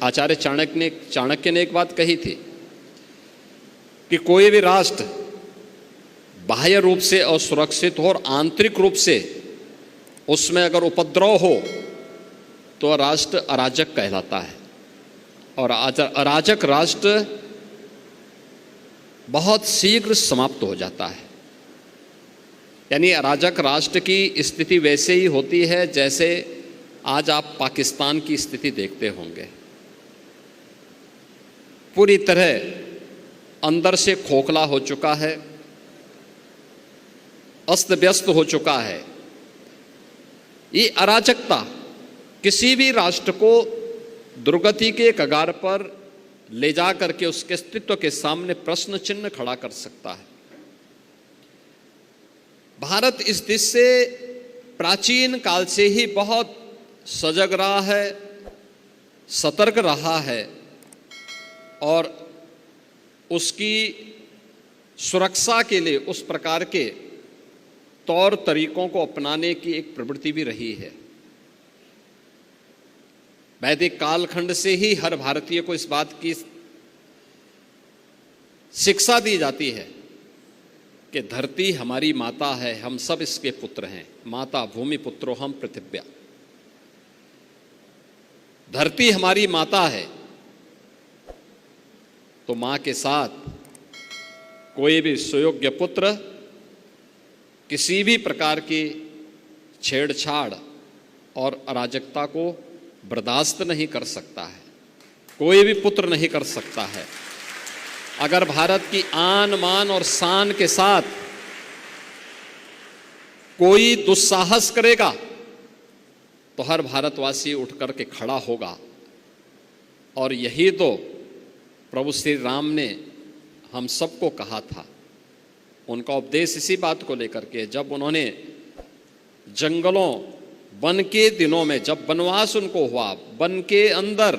आचार्य चाणक्य ने एक बात कही थी कि कोई भी राष्ट्र बाह्य रूप से असुरक्षित हो और आंतरिक रूप से उसमें अगर उपद्रव हो तो राष्ट्र अराजक कहलाता है। और अराजक राष्ट्र बहुत शीघ्र समाप्त हो जाता है। यानी अराजक राष्ट्र की स्थिति वैसे ही होती है जैसे आज आप पाकिस्तान की स्थिति देखते होंगे। पूरी तरह अंदर से खोखला हो चुका है, अस्त व्यस्त हो चुका है। ये अराजकता किसी भी राष्ट्र को दुर्गति के कगार पर ले जा करके उसके अस्तित्व के सामने प्रश्न चिन्ह खड़ा कर सकता है। भारत इस दिश से प्राचीन काल से ही बहुत सजग रहा है, सतर्क रहा है और उसकी सुरक्षा के लिए उस प्रकार के तौर तरीकों को अपनाने की एक प्रवृत्ति भी रही है। वैदिक कालखंड से ही हर भारतीय को इस बात की शिक्षा दी जाती है कि धरती हमारी माता है, हम सब इसके पुत्र हैं। माता भूमि पुत्रो हम पृथिव्या। धरती हमारी माता है तो मां के साथ कोई भी सुयोग्य पुत्र किसी भी प्रकार की छेड़छाड़ और अराजकता को बर्दाश्त नहीं कर सकता है। कोई भी पुत्र नहीं कर सकता है। अगर भारत की आन मान और शान के साथ कोई दुस्साहस करेगा तो हर भारतवासी उठ करके खड़ा होगा। और यही तो प्रभु श्री राम ने हम सबको कहा था। उनका उपदेश इसी बात को लेकर के, जब उन्होंने जंगलों वन के दिनों में, जब वनवास उनको हुआ वन के अंदर,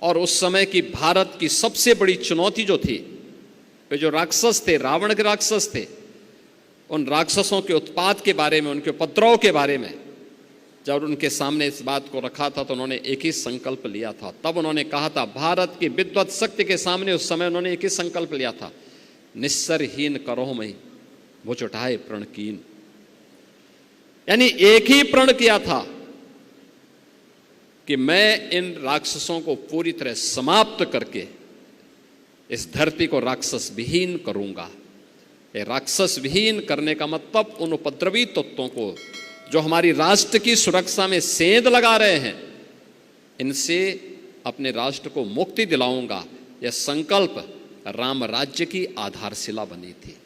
और उस समय की भारत की सबसे बड़ी चुनौती जो थी, वे जो राक्षस थे, रावण के राक्षस थे, उन राक्षसों के उत्पात के बारे में, उनके उपद्रव के बारे में जब उनके सामने इस बात को रखा था तो उन्होंने एक ही संकल्प लिया था। तब उन्होंने कहा था, भारत की विद्वत शक्ति के सामने उस समय उन्होंने एक ही संकल्प लिया था, निस्सरहीन करो मई भुज उठाए प्रण कीन। यानी एक ही प्रण किया था कि मैं इन राक्षसों को पूरी तरह समाप्त करके इस धरती को राक्षस विहीन करूंगा। ये राक्षस विहीन करने का मतलब उन उपद्रवी तत्वों को जो हमारी राष्ट्र की सुरक्षा में सेंध लगा रहे हैं, इनसे अपने राष्ट्र को मुक्ति दिलाऊंगा। यह संकल्प राम राज्य की आधारशिला बनी थी।